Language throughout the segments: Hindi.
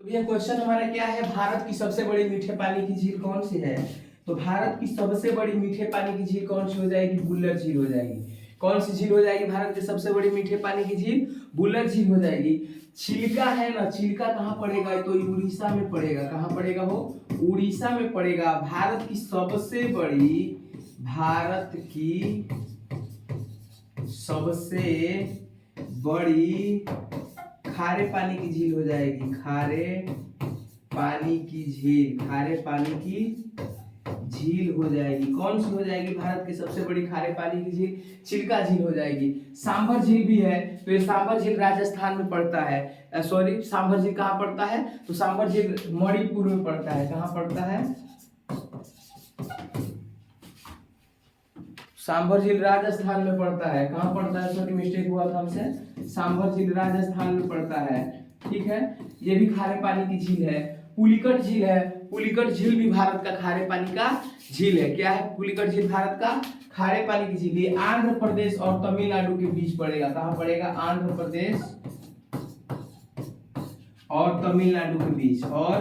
तो भैया क्वेश्चन हमारा क्या है, भारत की सबसे बड़ी मीठे पानी की झील कौन सी है। तो भारत की सबसे बड़ी मीठे पानी की झील कौन सी हो जाएगी, बुल्लर झील हो जाएगी। कौन सी झील हो जाएगी भारत की सबसे बड़ी मीठे पानी की झील, बुल्लर झील हो जाएगी। चिल्का है ना, चिल्का कहाँ पड़ेगा, तो ये उड़ीसा में पड़ेगा। कहाँ पड़ेगा वो, उड़ीसा में पड़ेगा। भारत की सबसे बड़ी खारे पानी की झील हो जाएगी। खारे पानी की झील हो जाएगी। कौन सी हो जाएगी भारत की सबसे बड़ी खारे पानी की झील, चिल्का झील हो जाएगी। सांभर झील भी है, तो ये सांभर झील राजस्थान में पड़ता है। सॉरी, सांभर झील कहाँ पड़ता है, तो सांभर झील मणिपुर में पड़ता है। कहाँ पड़ता है, सांभर झील राजस्थान में पड़ता है। कहाँ पड़ता है, सॉरी मिस्टेक हुआ था हमसे, सांभर झील राजस्थान में पड़ता है। ठीक है, ये भी खारे पानी की झील है। पुलिकट झील है, पुलिकट झील भी भारत का खारे पानी का झील है। क्या है, पुलिकट झील भारत का खारे पानी की झील। ये आंध्र प्रदेश और तमिलनाडु के बीच पड़ेगा। कहाँ पड़ेगा, आंध्र प्रदेश और तमिलनाडु के बीच। और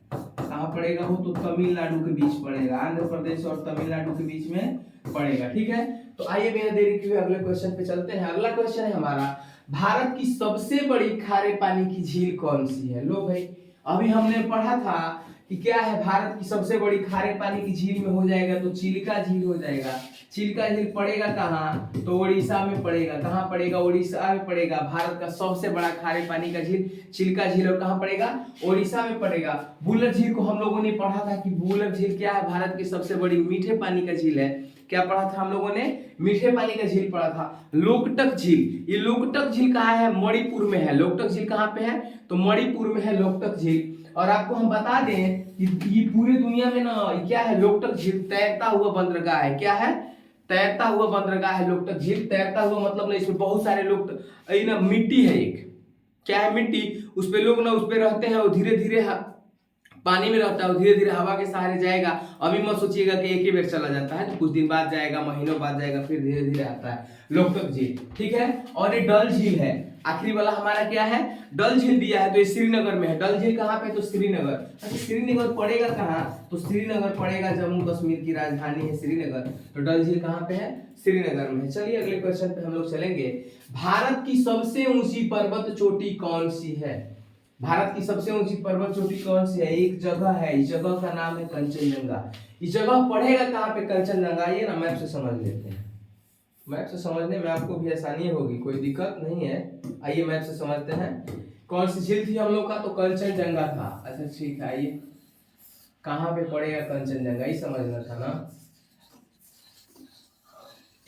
कहाँ पड़ेगा वो, तो तमिलनाडु के बीच पड़ेगा। आंध्र प्रदेश और तमिलनाडु के बीच में पड़ेगा। ठीक है, तो आइए बिना देरी किए अगले क्वेश्चन पे चलते हैं। अगला क्वेश्चन है हमारा, भारत की सबसे बड़ी खारे पानी की झील कौन सी है। लो भाई, अभी हमने पढ़ा था कि क्या है, भारत की सबसे बड़ी खारे पानी की झील में हो जाएगा तो चिल्का झील हो जाएगा। चिल्का झील पड़ेगा कहाँ, तो उड़ीसा में पड़ेगा। कहाँ पड़ेगा, उड़ीसा में पड़ेगा। भारत का सबसे बड़ा खारे पानी का झील चिल्का झील, और कहाँ पड़ेगा, उड़ीसा में पड़ेगा। बुल्लर झील को हम लोगों ने पढ़ा था कि बुल्लर झील क्या है, भारत की सबसे बड़ी मीठे पानी का झील है। क्या पढ़ा था हम लोगों ने, मीठे पानी का झील पढ़ा था। लोकटक झील, ये लोकटक झील कहाँ है, मणिपुर में है। लोकटक झील कहाँ पे है, तो मणिपुर में है लोकटक झील। और आपको हम बता दें कि ये पूरी दुनिया में ना क्या है, लोकटक झील तैरता हुआ बंदरगाह है। क्या है, तैरता हुआ बंदरगाह है लोकटक झील। तैरता हुआ मतलब ना, इसमें बहुत सारे लोग ना, मिट्टी है एक, क्या है, मिट्टी, उस पे लोग ना उस पे रहते हैं और धीरे धीरे पानी में रहता है और धीरे धीरे हवा के सहारे जाएगा। अभी मत सोचिएगा कि एक ही बेर चला जाता है, तो कुछ दिन बाद जाएगा, महीनों बाद जाएगा, फिर धीरे धीरे आता है लोकटक झील। ठीक है, और ये डल झील है। आखिरी वाला हमारा क्या है, डल झील दिया है, तो ये श्रीनगर में है। डल झील कहाँ पे, तो श्रीनगर। अच्छा, श्रीनगर पड़ेगा कहाँ, तो श्रीनगर पड़ेगा, जम्मू कश्मीर की राजधानी है श्रीनगर। तो डल झील कहाँ पे है, श्रीनगर में है। चलिए अगले क्वेश्चन पे हम लोग चलेंगे। भारत की सबसे ऊंची पर्वत चोटी कौन सी है। भारत की सबसे ऊंची पर्वत चोटी कौन सी है, एक जगह है, इस जगह का नाम है कंचनजंगा। इस जगह पड़ेगा कहाँ पे, कंचनजंगा। ये ना मैप से समझ लेते हैं, मैप से समझने में आपको भी आसानी होगी, कोई दिक्कत नहीं है। आइए मैप से समझते हैं। कौन सी झील थी हम लोग का, तो कंचनजंगा था। अच्छा ठीक है, आइए कहाँ पे पड़ेगा कंचनजंगा, ये समझना था ना।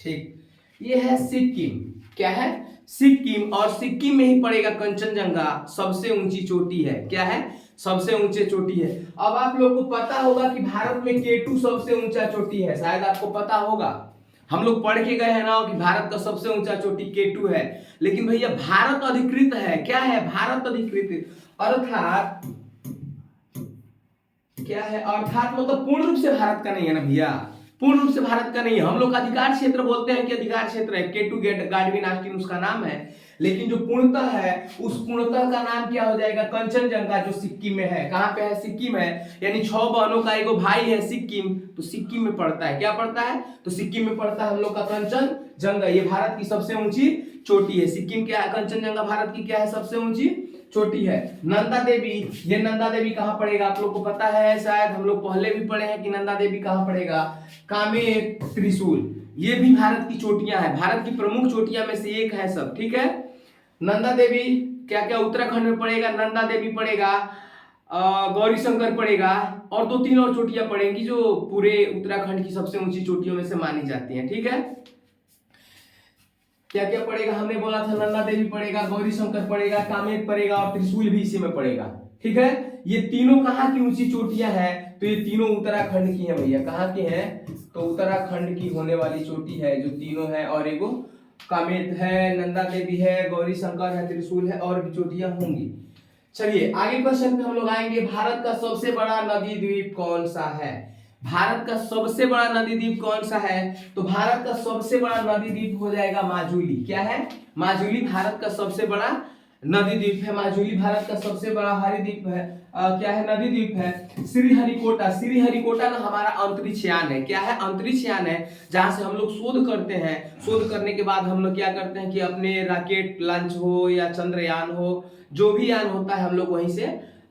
ठीक, ये है सिक्किम। क्या है, सिक्किम, और सिक्किम में ही पड़ेगा कंचनजंगा। सबसे ऊंची चोटी है। क्या है, सबसे ऊंचे चोटी है। अब आप लोग को पता होगा कि भारत में केटू सबसे ऊंचा चोटी है, शायद आपको पता होगा। हम लोग पढ़ के गए हैं ना कि भारत का सबसे ऊंचा चोटी केटू है। लेकिन भैया भारत अधिकृत है। क्या है, भारत अधिकृत, अर्थात क्या है, अर्थात मतलब पूर्ण रूप से भारत का नहीं है ना भैया, पूर्ण रूप से भारत का नहीं है। हम लोग अधिकार क्षेत्र बोलते हैं कि अधिकार क्षेत्र है, केटू गाडविन आस्टिन उसका नाम है। लेकिन जो पूर्णतः है, उस पूर्णतः का नाम क्या हो जाएगा, कंचनजंगा, जो सिक्किम में है। कहाँ पे है, सिक्किम है। यानी 6 बहनों का एगो भाई है सिक्किम, तो सिक्किम में पड़ता है। क्या पड़ता है, तो सिक्किम में पड़ता है हम लोग का कंचनजंगा। ये भारत की सबसे ऊंची चोटी है। सिक्किम क्या है, कंचनजंगा भारत की क्या है, सबसे ऊंची चोटी है। नंदा देवी, ये नंदा देवी कहाँ पड़ेगा, आप लोग को पता है, शायद हम लोग पहले भी पढ़े हैं कि नंदा देवी कहाँ पड़ेगा, कामेर त्रिशूल। ये भी भारत की चोटियां हैं, भारत की प्रमुख चोटियां में से एक है सब। ठीक है, नंदा देवी क्या क्या उत्तराखंड में पड़ेगा, नंदा देवी पड़ेगा, गौरी शंकर पड़ेगा, और 2-3 और चोटियां पड़ेंगी जो पूरे उत्तराखंड की सबसे ऊंची चोटियों में से मानी जाती हैं। ठीक है, क्या क्या पड़ेगा, हमने बोला था नंदा देवी पड़ेगा, गौरी शंकर पड़ेगा, कामेर पड़ेगा, और त्रिशूल भी इसी में पड़ेगा। ठीक है, ये तीनों कहाँ की ऊंची चोटियां हैं, तो ये तीनों उत्तराखंड की हैं भैया। कहाँ की हैं, तो उत्तराखंड की होने वाली चोटी है, जो तीनों है। और एगो कामेर है, नंदा देवी है, गौरी शंकर है, त्रिशूल है, और भी चोटियां होंगी। चलिए आगे क्वेश्चन पे हम लोग आएंगे। भारत का सबसे बड़ा नदी द्वीप कौन सा है, भारत का सबसे बड़ा नदी द्वीप कौन सा है, तो भारत का सबसे बड़ा नदी द्वीप हो जाएगा माजुली। क्या है, माजुली भारत का सबसे बड़ा नदी द्वीप है। माजुली भारत का सबसे बड़ा भारी द्वीप है, क्या है, नदी द्वीप है। श्रीहरिकोटा, श्रीहरिकोटा ना हमारा अंतरिक्ष यान है। क्या है, अंतरिक्ष यान है, जहां से हम लोग शोध करते हैं। शोध करने के बाद हम लोग क्या करते हैं कि अपने रॉकेट लॉन्च हो या चंद्रयान हो, जो भी यान होता है हम लोग वहीं से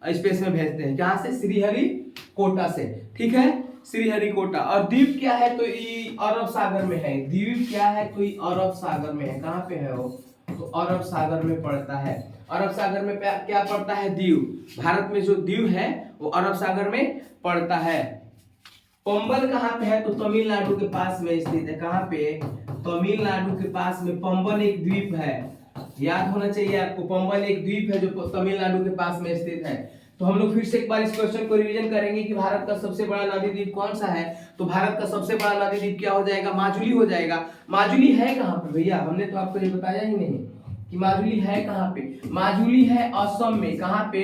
स्पेस में भेजते हैं। कहां से, श्रीहरिकोटा से, ठीक है, श्रीहरिकोटा। और द्वीप क्या है, तो ये अरब सागर में है। द्वीप क्या है, तो ये अरब सागर में है। कहां पे है वो, तो अरब सागर में पड़ता है। अरब सागर में क्या पड़ता है, द्वीप। भारत में जो द्वीप है वो अरब सागर में पड़ता है। पंबल कहाँ पे है, तो तमिलनाडु के पास में स्थित है। कहाँ पे, तमिलनाडु के पास में पंबल एक द्वीप है। याद होना चाहिए आपको, पंबल एक द्वीप है जो तमिलनाडु के पास में स्थित है। तो हम लोग फिर से एक बार इस क्वेश्चन को रिवीजन करेंगे कि भारत का सबसे बड़ा नदी द्वीप कौन सा है। तो भारत का सबसे बड़ा नदी द्वीप क्या हो जाएगा, माजुली हो जाएगा। माजुली है कहाँ पे भैया, हमने तो आपको ये बताया ही नहीं कि माजुली है कहाँ पे। माजुली है असम में। कहाँ पे,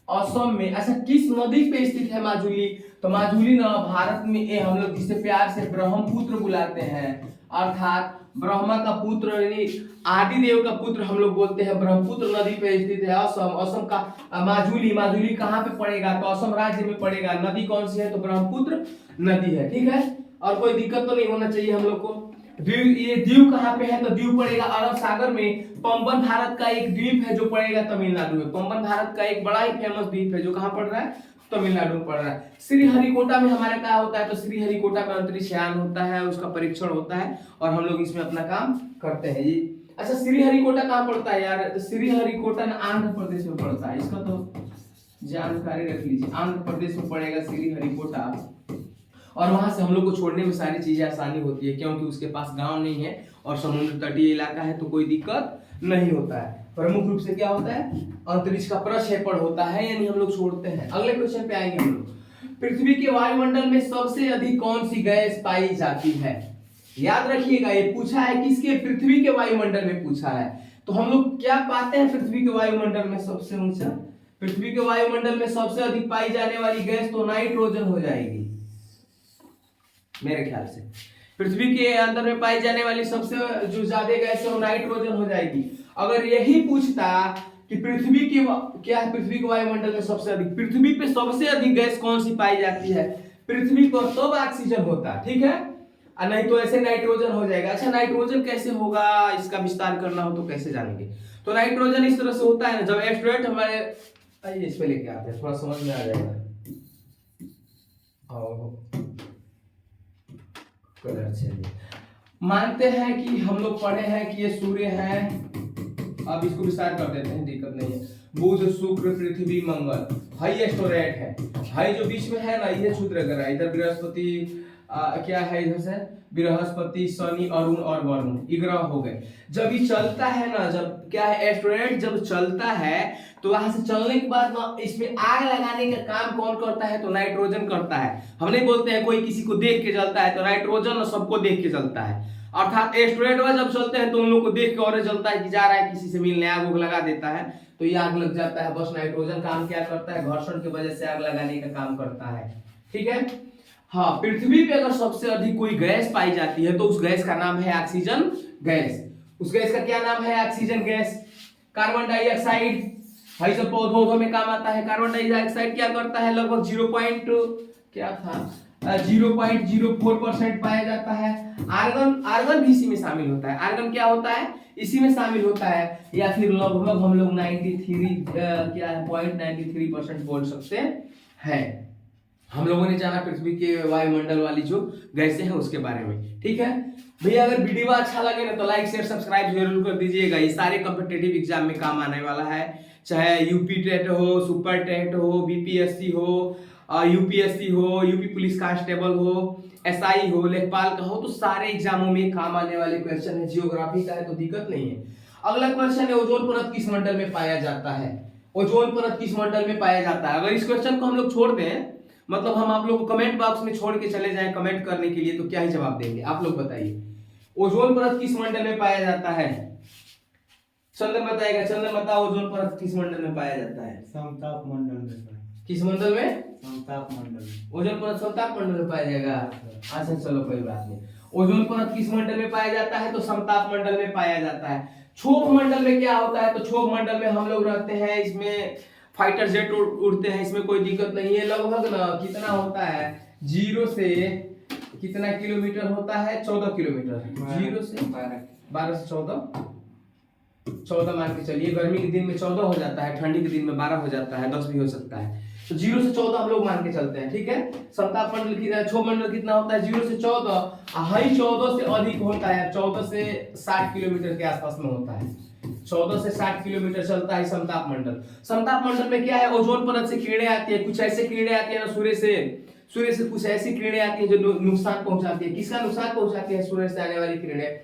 असम में। अच्छा, किस नदी पे स्थित है माजुली, तो माजुली ना भारत में हम लोग जिसे प्यार से ब्रह्मपुत्र बुलाते हैं, अर्थात ब्रह्मा का पुत्र यानी आदिदेव का पुत्र हम लोग बोलते हैं। ब्रह्मपुत्र नदी पे स्थित है असम। असम का माजुली, माजुली कहाँ पे पड़ेगा, तो असम राज्य में पड़ेगा। नदी कौन सी है, तो ब्रह्मपुत्र नदी है, ठीक है। और कोई दिक्कत तो नहीं होना चाहिए हम लोग को। द्वीप, ये द्वीप कहाँ पे है, तो द्वीप पड़ेगा अरब सागर में। पंबन भारत का एक द्वीप है जो पड़ेगा तमिलनाडु में। पंबन भारत का एक बड़ा ही फेमस द्वीप है जो कहाँ पड़ रहा है, तमिलनाडु में पड़ रहा है। श्रीहरिकोटा में हमारा क्या होता है, तो श्रीहरिकोटा में अंतरिक्ष यान होता है, उसका परीक्षण होता है और हम लोग इसमें अपना काम करते हैं जी। अच्छा, श्रीहरिकोटा कहाँ पड़ता है यार, तो श्रीहरिकोटा ना आंध्र प्रदेश में पड़ता है। इसका तो जानकारी रख लीजिए, आंध्र प्रदेश में पड़ेगा श्रीहरिकोटा। और वहां से हम लोग को छोड़ने में सारी चीजें आसानी होती है, क्योंकि उसके पास गांव नहीं है और समुद्र तटीय इलाका है, तो कोई दिक्कत नहीं होता है। प्रमुख रूप से क्या होता है, अंतरिक्ष का प्रक्षेपण होता है, यानी हम लोग छोड़ते हैं। अगले क्वेश्चन पे आएंगे हम लोग। पृथ्वी के वायुमंडल में सबसे अधिक कौन सी गैस पाई जाती है। याद रखिएगा, ये पूछा है किसके, पृथ्वी के वायुमंडल में पूछा है। तो हम लोग क्या पाते हैं पृथ्वी के वायुमंडल में सबसे ऊंचा, पृथ्वी के वायुमंडल में सबसे अधिक पाई जाने वाली गैस तो नाइट्रोजन हो जाएगी मेरे ख्याल से। पृथ्वी के अंदर में पाई जाने वाली सबसे जो ज्यादा गैस है वो नाइट्रोजन हो जाएगी। अगर यही पूछता कि पृथ्वी की क्या है, पृथ्वी के वायुमंडल में सबसे अधिक, पृथ्वी पे सबसे अधिक गैस कौन सी पाई जाती है पृथ्वी पर, तो ऑक्सीजन होता है, ठीक है, और नहीं तो ऐसे नाइट्रोजन हो जाएगा। अच्छा, नाइट्रोजन कैसे होगा, इसका विस्तार करना हो तो कैसे जानेंगे। तो नाइट्रोजन इस तरह से होता है ना, जब एस्टेरॉइड हमारे, आइए इस पे लेके आते हैं, थोड़ा समझ में आ जाएगा। कलर चलिए, मानते हैं कि हम लोग पढ़े हैं कि ये सूर्य है। अब इसको विस्तार कर देते हैं, दिक्कत नहीं है। बुध, शुक्र, पृथ्वी, मंगल, हाई एस्टेरॉइड है। हाई जो बीच में है ना, ये क्षुद्र ग्रह, इधर बृहस्पति, क्या है, इधर से बृहस्पति, शनि, अरुण और वरुण, ये ग्रह हो गए। जब ये चलता है ना, जब क्या है, एस्टेरॉइड जब चलता है तो वहां से चलने के बाद ना इसमें आग लगाने का काम कौन करता है, तो नाइट्रोजन करता है। हम नहीं बोलते हैं कोई किसी को देख के जलता है, तो नाइट्रोजन सबको देख के जलता है। अर्थात एस्टेरॉइड जब चलते हैं तो उन लोग को देख के और जलता है कि जा रहा है किसी से मिलने, आग लगा देता है तो ये आग लग जाता है। बस नाइट्रोजन काम क्या करता है, घर्षण की वजह से आग लगाने का काम करता है, ठीक है। हाँ, पृथ्वी पे अगर सबसे अधिक कोई गैस पाई जाती है तो उस गैस का नाम है ऑक्सीजन गैस। उस गैस का क्या नाम है, ऑक्सीजन गैस। कार्बन डाइऑक्साइड भाई सब पौधों में काम आता है। कार्बन डाइऑक्साइड क्या करता है, लगभग 0.04% पाया जाता है। आर्गन भी इसी में शामिल होता है। आर्गन क्या होता है, इसी में शामिल होता है, या फिर लगभग हम लोग 0.93% बोल सकते हैं। हम लोगों ने जाना पृथ्वी के वायुमंडल वाली जो गैसें हैं उसके बारे में, ठीक है भैया। अगर वीडियो अच्छा लगे ना तो लाइक शेयर सब्सक्राइब जरूर कर दीजिएगा। ये सारे कॉम्पिटिटिव एग्जाम में काम आने वाला है, चाहे यूपी टेट हो, सुपर टेट हो, बीपीएससी हो, यूपीएससी हो, यूपी पुलिस कांस्टेबल हो, एसआई हो, लेखपाल का हो, तो सारे एग्जामों में काम आने वाले क्वेश्चन है। जियोग्राफी का है तो दिक्कत नहीं है। अगला क्वेश्चन है, ओजोन परत किस मंडल में पाया जाता है। ओजोन परत किस मंडल में पाया जाता है। अगर इस क्वेश्चन को हम लोग छोड़ दें, मतलब हम आप लोग को कमेंट बॉक्स में छोड़ के चले जाएं कमेंट करने के लिए, तो क्या ही जवाब देंगे आप लोग बताइए। ओजोन परत किस मंडल में पाया जाता है, चंदन बताएगा। चंदन बताओ, ओजोन परत किस मंडल में पाया जाता है। समताप मंडल में। किस मंडल में, समताप मंडल में। ओजोन परत समताप मंडल में पाया जाएगा। अच्छा चलो कोई बात नहीं। ओजोन परत किस मंडल में पाया जाता है, तो समताप मंडल में पाया जाता है। क्षोभ मंडल में क्या होता है, तो क्षोभ मंडल में हम लोग रहते हैं, इसमें फाइटर जेट उड़ते हैं, इसमें कोई दिक्कत नहीं है। लगभग ना कितना होता है, 0 से कितना किलोमीटर होता है, 14 किलोमीटर, 0 से 12 से 14 मान के चलिए। गर्मी के दिन में 14 हो जाता है, ठंडी के दिन में 12 हो जाता है, 10 भी हो सकता है। तो 0 से 14 हम लोग मान के चलते हैं, ठीक है। समताप मंडल की क्षोभ मंडल कितना होता है, 0 से 14, हाई 14 से अधिक होता है, 14 से 60 किलोमीटर के आसपास में होता है। 14 से 60 किलोमीटर चलता है समताप मंडल। समताप मंडल में क्या है, ओजोन परत से किरणें आती है, कुछ ऐसे किरणें आती है ना सूर्य से कुछ ऐसी किरणें आती है जो नुकसान पहुंचाती है। किसका नुकसान पहुंचाती है, सूर्य से आने वाली किरणें।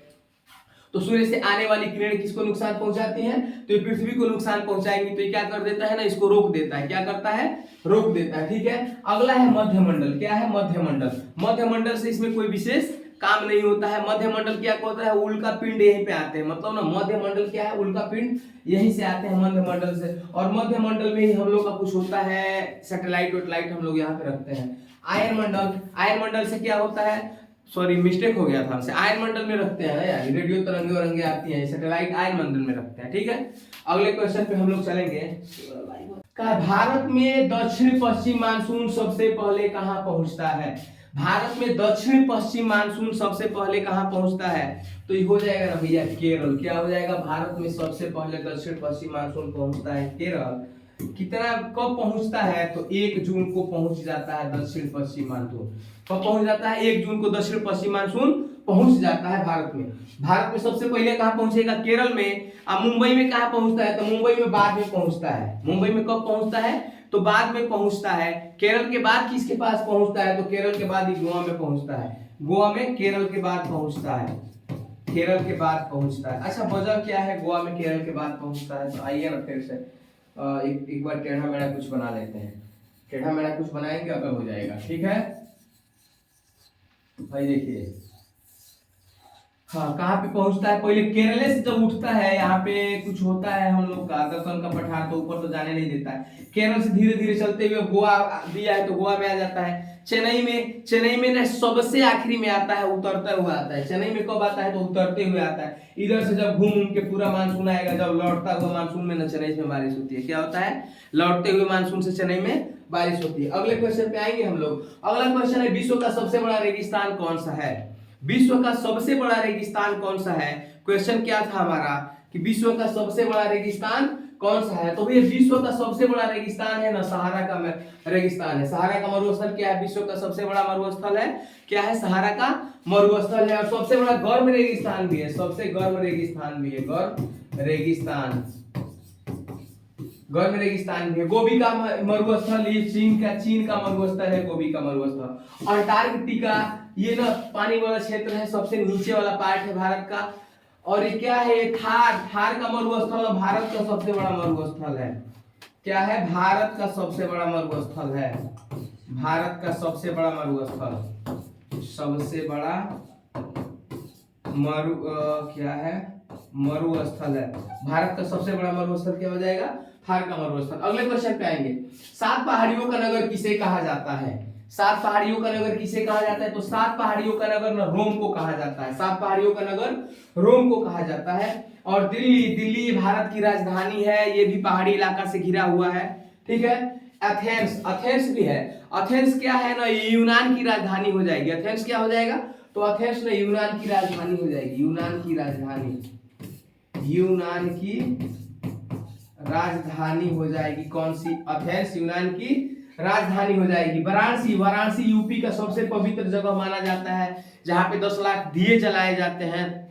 तो सूर्य से आने वाली किरणें किसको नुकसान पहुंचाती हैं, तो ये पृथ्वी को नुकसान पहुंचाएंगी। तो ये क्या कर देता है ना, इसको रोक देता है। क्या करता है, रोक देता है, ठीक है। अगला है मध्य मंडल। क्या है, मध्य मंडल। मध्य मंडल से इसमें कोई विशेष काम नहीं होता है। मध्य मंडल क्या होता है, उल्का पिंड यहीं पे आते हैं, मतलब ना मध्य मंडल क्या है, उल्का पिंड यहीं से आते हैं, मध्य मंडल से। और मध्य मंडल में ही हम लोग का कुछ होता है, सैटेलाइट वेटेलाइट हम लोग यहाँ पे रखते हैं। आयन मंडल, आयन मंडल से क्या होता है, सॉरी मिस्टेक हो गया था हमसे, आयन मंडल में रखते हैं यार, रेडियो तरंगे वरंगे आती हैं, सैटेलाइट आयन मंडल में रखते हैं, ठीक है। अगले क्वेश्चन पे हम लोग चलेंगे। कहा भारत में दक्षिण पश्चिम मानसून सबसे पहले कहां पहुंचता है। भारत में दक्षिण पश्चिम मानसून सबसे पहले कहां पहुंचता है, तो ये हो जाएगा ना भैया केरल। क्या हो जाएगा, भारत में सबसे पहले दक्षिण पश्चिम मानसून पहुंचता है केरल। कितना कब पहुंचता है, तो 1 जून को पहुंच जाता है दक्षिण पश्चिम मानसून। कब पहुंच जाता है, 1 जून को दक्षिण पश्चिम मानसून पहुंच जाता है भारत में। भारत में सबसे पहले कहां पहुंचेगा, केरल में। अब मुंबई में कहां पहुंचता है, तो मुंबई में बाद में पहुंचता है। मुंबई में कब पहुंचता है, तो बाद में पहुंचता है। केरल के बाद किसके पास पहुंचता है, तो केरल के बाद ही गोवा में पहुंचता है। गोवा में केरल के बाद पहुंचता है, केरल के बाद पहुंचता है। अच्छा वजह क्या है, गोवा में केरल के बाद पहुंचता है, तो आइए ना फिर से एक बार टेढ़ा मेढ़ा कुछ बना लेते हैं। टेढ़ा मेढ़ा कुछ बनाएंगे, अब हो जाएगा, ठीक है भाई। देखिए हाँ, कहाँ पे पहुंचता है, पहले केरले से जब उठता है, यहाँ पे कुछ होता है हम लोग का दक्कन का पठार, तो ऊपर तो जाने नहीं देता है। केरल से धीरे धीरे चलते हुए गोवा दिया है, तो गोवा में आ जाता है। चेन्नई में ना सबसे आखिरी में आता है, उतरता हुआ आता है। चेन्नई में कब आता है, तो उतरते हुए आता है। इधर से जब घूम के पूरा मानसून आएगा, जब लौटता हुआ मानसून में ना चेन्नई में बारिश होती है। क्या होता है, लौटते हुए मानसून से चेन्नई में बारिश होती है। अगले क्वेश्चन पे आएंगे हम लोग। अगला क्वेश्चन है, विश्व का सबसे बड़ा रेगिस्तान कौन सा है। विश्व का सबसे बड़ा रेगिस्तान कौन सा है। क्वेश्चन क्या था हमारा, कि विश्व का सबसे बड़ा रेगिस्तान कौन सा है। तो भैया विश्व का सबसे बड़ा रेगिस्तान है ना, सहारा का रेगिस्तान है। सहारा का मरुस्थल क्या है, विश्व का सबसे बड़ा मरुस्थल है, क्या है, सहारा का मरुस्थल है। और सबसे बड़ा गर्म रेगिस्तान भी है, सबसे गर्म रेगिस्तान भी है, गर्म रेगिस्तान भी है। गोबी का मरुस्थल, ये चीन का मरुस्थल है, गोबी का मरुस्थल। अंटार्कटिका ये ना पानी वाला क्षेत्र है, सबसे नीचे वाला पार्ट है भारत का। और ये क्या है, थार का मरुस्थल भारत का सबसे बड़ा मरुस्थल है। क्या है, भारत का सबसे बड़ा मरुस्थल है, भारत का सबसे बड़ा मरुस्थल, सबसे बड़ा क्या है, मरुस्थल है। भारत का सबसे बड़ा मरुस्थल क्या हो जाएगा, थार का मरुस्थल। अगले क्वेश्चन पे आएंगे। 7 पहाड़ियों का नगर किसे कहा जाता है। 7 पहाड़ियों का नगर किसे कहा जाता है, तो 7 पहाड़ियों का नगर ना रोम को कहा जाता है। 7 पहाड़ियों का नगर रोम को कहा जाता है। और दिल्ली भारत की राजधानी है, ये भी पहाड़ी इलाका से घिरा हुआ है, ठीक है। एथेंस भी है। एथेंस क्या है ना, यूनान की राजधानी हो जाएगी। एथेंस क्या हो जाएगा, तो एथेंस ना यूनान की राजधानी हो जाएगी, यूनान की राजधानी हो जाएगी। कौन सी, एथेंस यूनान की राजधानी हो जाएगी। वाराणसी यूपी का सबसे पवित्र जगह माना जाता है, जहां पे 10 लाख दिए जलाए जाते हैं।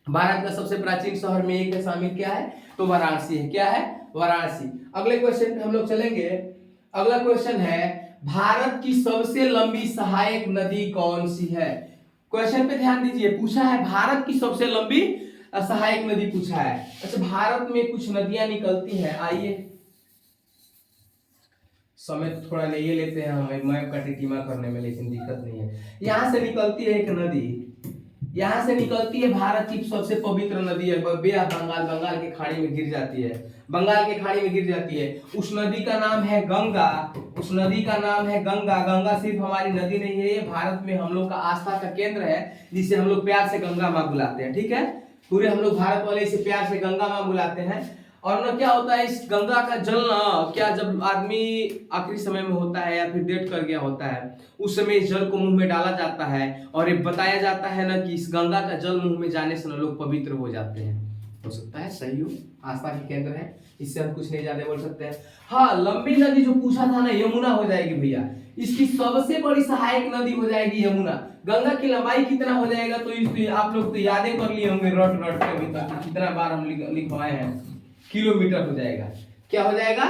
भारत का सबसे प्राचीन शहर में एक शामिल क्या है, तो वाराणसी है। क्या है, वाराणसी। अगले क्वेश्चन पे हम लोग चलेंगे। अगला क्वेश्चन है, भारत की सबसे लंबी सहायक नदी कौन सी है। क्वेश्चन पे ध्यान दीजिए, पूछा है भारत की सबसे लंबी सहायक नदी पूछा है। अच्छा, भारत में कुछ नदियां निकलती हैं, आइए समय तो थोड़ा ले लेते हैं हमें मैप का टिटिमा करने में, लेकिन दिक्कत नहीं है। यहाँ से निकलती है एक नदी, यहाँ से निकलती है भारत की सबसे पवित्र नदी है, बंगाल के खाड़ी में गिर जाती है, बंगाल के खाड़ी में गिर जाती है। उस नदी का नाम है गंगा, उस नदी का नाम है गंगा। गंगा सिर्फ हमारी नदी नहीं है, ये भारत में हम लोग का आस्था का केंद्र है, जिसे हम लोग प्यार से गंगा माँ बुलाते हैं, ठीक है। पूरे हम लोग भारत वाले इसे प्यार से गंगा माँ बुलाते हैं। और ना क्या होता है इस गंगा का जल ना, क्या जब आदमी आखिरी समय में होता है या फिर डेथ कर गया होता है, उस समय इस जल को मुंह में डाला जाता है और ये बताया जाता है ना कि इस गंगा का जल मुंह में जाने से ना लोग पवित्र हो जाते हैं। हो सकता है सही हो, आस्था के केंद्र है, इससे हम कुछ नहीं ज्यादा बोल सकते हैं। हाँ, लंबी नदी जो पूछा था ना, यमुना हो जाएगी भैया। इसकी सबसे बड़ी सहायक नदी हो जाएगी यमुना। गंगा की लंबाई कितना हो जाएगा तो आप लोग तो यादें कर लिए होंगे रट रट के, अभी तक कितना बार हम लिखवाए हैं। किलोमीटर हो जाएगा। क्या हो जाएगा?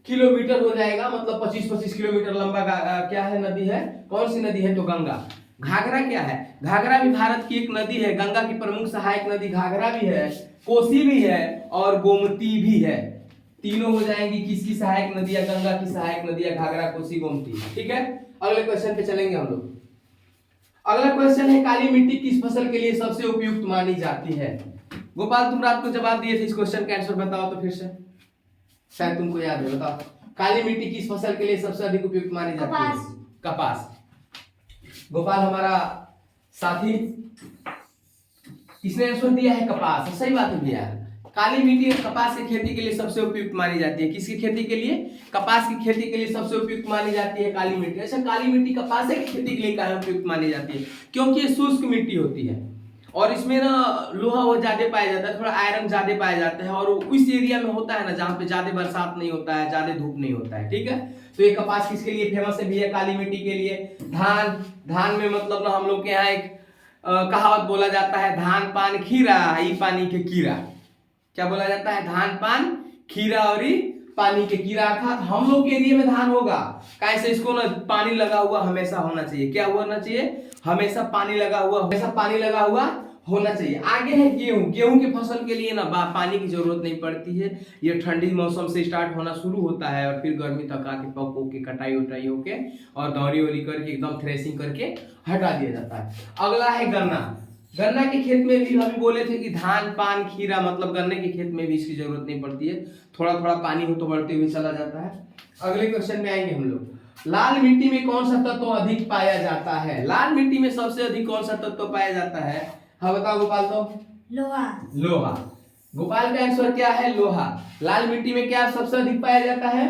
किलोमीटर हो जाएगा, मतलब 25-25 किलोमीटर लंबा क्या है नदी है, कौन सी नदी है? तो गंगा। घाघरा क्या है? घाघरा भी भारत की एक नदी है। गंगा की प्रमुख सहायक नदी घाघरा भी है, कोसी भी है और गोमती भी है। तीनों हो जाएंगी किसकी सहायक नदियां? गंगा की सहायक नदियां, घाघरा, कोसी, गोमती। ठीक है, अगले क्वेश्चन पे चलेंगे हम लोग। अगला क्वेश्चन है, काली मिट्टी किस फसल के लिए सबसे उपयुक्त मानी जाती है? गोपाल, तुम रात को जवाब दिए थे, इस क्वेश्चन का आंसर बताओ तो फिर से, शायद तुमको याद है। बताओ, काली मिट्टी किस फसल के लिए सबसे अधिक उपयुक्त मानी जाती है? कपास। गोपाल हमारा साथी, किसने आंसर दिया है? कपास। सही बात है भैया, काली मिट्टी कपास की खेती के लिए सबसे उपयुक्त मानी जाती है। किसकी खेती के लिए? कपास की खेती के लिए सबसे उपयुक्त मानी जाती है काली मिट्टी। अच्छा, काली मिट्टी कपास की खेती के लिए काहे उपयुक्त मानी जाती है? क्योंकि ये शुष्क मिट्टी होती है और इसमें ना लोहा वो ज्यादा पाया जाता है, थोड़ा आयरन ज्यादा पाया जाता है, और उस एरिया में होता है ना जहाँ पे ज्यादा बरसात नहीं होता है, ज्यादा धूप नहीं होता है। ठीक है, तो ये कपास किसके लिए फेमस है भैया? काली मिट्टी के लिए। धान में मतलब ना हम लोग के यहाँ एक कहावत बोला जाता है, धान पान खीरा ई पानी के कीड़ा। क्या बोला जाता है? धान पान खीरा और पानी के कीड़ा। अर्थात हम लोग के एरिया में धान होगा, कैसे इसको ना पानी लगा हुआ हमेशा होना चाहिए। क्या होना चाहिए? हमेशा पानी लगा हुआ, हमेशा पानी लगा हुआ होना चाहिए। आगे है गेहूं। गेहूं के फसल के लिए ना पानी की जरूरत नहीं पड़ती है। ये ठंडी मौसम से स्टार्ट होना शुरू होता है और फिर गर्मी तक आके पक के कटाई उटाई होके और दौरी वोरी करके एकदम थ्रेसिंग करके हटा दिया जाता है। अगला है गन्ना। गन्ना के खेत में भी हम बोले थे कि धान पान खीरा, मतलब गन्ने के खेत में भी इसकी जरूरत नहीं पड़ती है, थोड़ा थोड़ा पानी हो तो बढ़ते हुए चला जाता है। अगले क्वेश्चन में आएंगे हम लोग। लाल मिट्टी में कौन सा तत्व अधिक पाया जाता है? लाल मिट्टी में सबसे अधिक कौन सा तत्व पाया जाता है? हाँ बताओ गोपाल। तो लोहा। लोहा। गोपाल का आंसर क्या है? लोहा। लाल मिट्टी में क्या सबसे अधिक पाया जाता है?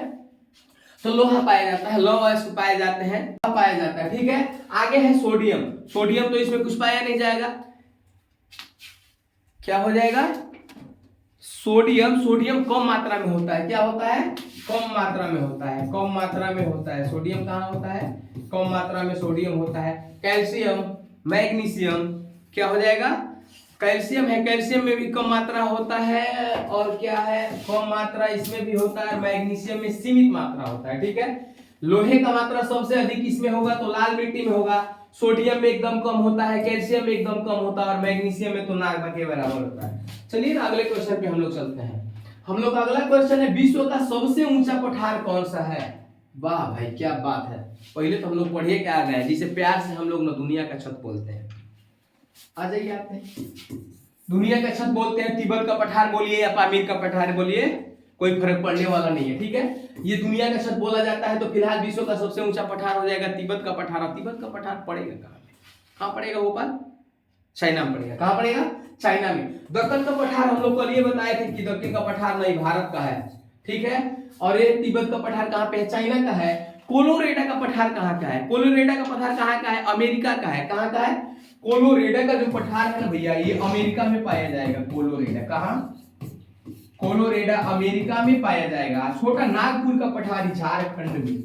तो लोहा पाया जाता है, लौह अयस्क पाए जाते हैं, पाया जाता है। ठीक है, आगे है सोडियम। सोडियम तो इसमें कुछ पाया नहीं जाएगा, क्या हो जाएगा? सोडियम। सोडियम कम मात्रा में होता है। क्या होता है? कम मात्रा में होता है, कम मात्रा में होता है। सोडियम कहाँ होता है? कम मात्रा में सोडियम होता है। कैल्शियम, मैग्नीशियम, क्या हो जाएगा? कैल्शियम है, कैल्शियम में भी कम मात्रा होता है। और क्या है? कम मात्रा इसमें भी होता है। मैग्नीशियम में सीमित मात्रा होता है। ठीक है, लोहे का मात्रा सबसे अधिक इसमें होगा तो लाल मिट्टी में होगा। सोडियम में एकदम कम होता है, कैल्शियम में एकदम कम होता है और मैग्नीशियम में तो नाग के बराबर होता है। चलिए ना अगले क्वेश्चन पे हम लोग चलते हैं। हम लोग अगला क्वेश्चन है, विश्व का सबसे ऊंचा पठार कौन सा है? वाह भाई क्या बात है, पहले तो हम लोग पढ़िए क्या आ गए, जिसे प्यार से हम लोग ना दुनिया का छत बोलते हैं। आ जाइए आप में। दुनिया का छत बोलते हैं, तिब्बत का पठार बोलिए या पामीर का पठार बोलिए, कोई फर्क पड़ने वाला नहीं है। ठीक है, ये दुनिया का छत बोला जाता है। तो फिलहाल विश्व का सबसे ऊंचा पठार हो जाएगा तिब्बत का पठार। तिब्बत का पठार पड़ेगा कहाँ पड़ेगा गोपाल? चाइना में पड़ेगा। कहाँ पड़ेगा? चाइना में। दक्कन का पठार हम लोग कल ये बताए थे कि दक्कन का पठार नहीं भारत का है। ठीक है, और ये तिब्बत का पठार कहाँ पे है? चाइना का है। कोलोरेडा का पठार कहाँ का है? कोलोरेडा का पठार कहाँ का है? अमेरिका का है। कहाँ का है? कोलोरेडा का जो पठार है ना भैया, ये अमेरिका में पाया जाएगा। कोलोरेडा कहाँ? कोलोरेडा अमेरिका में पाया जाएगा। छोटा नागपुर का पठार झारखंड में।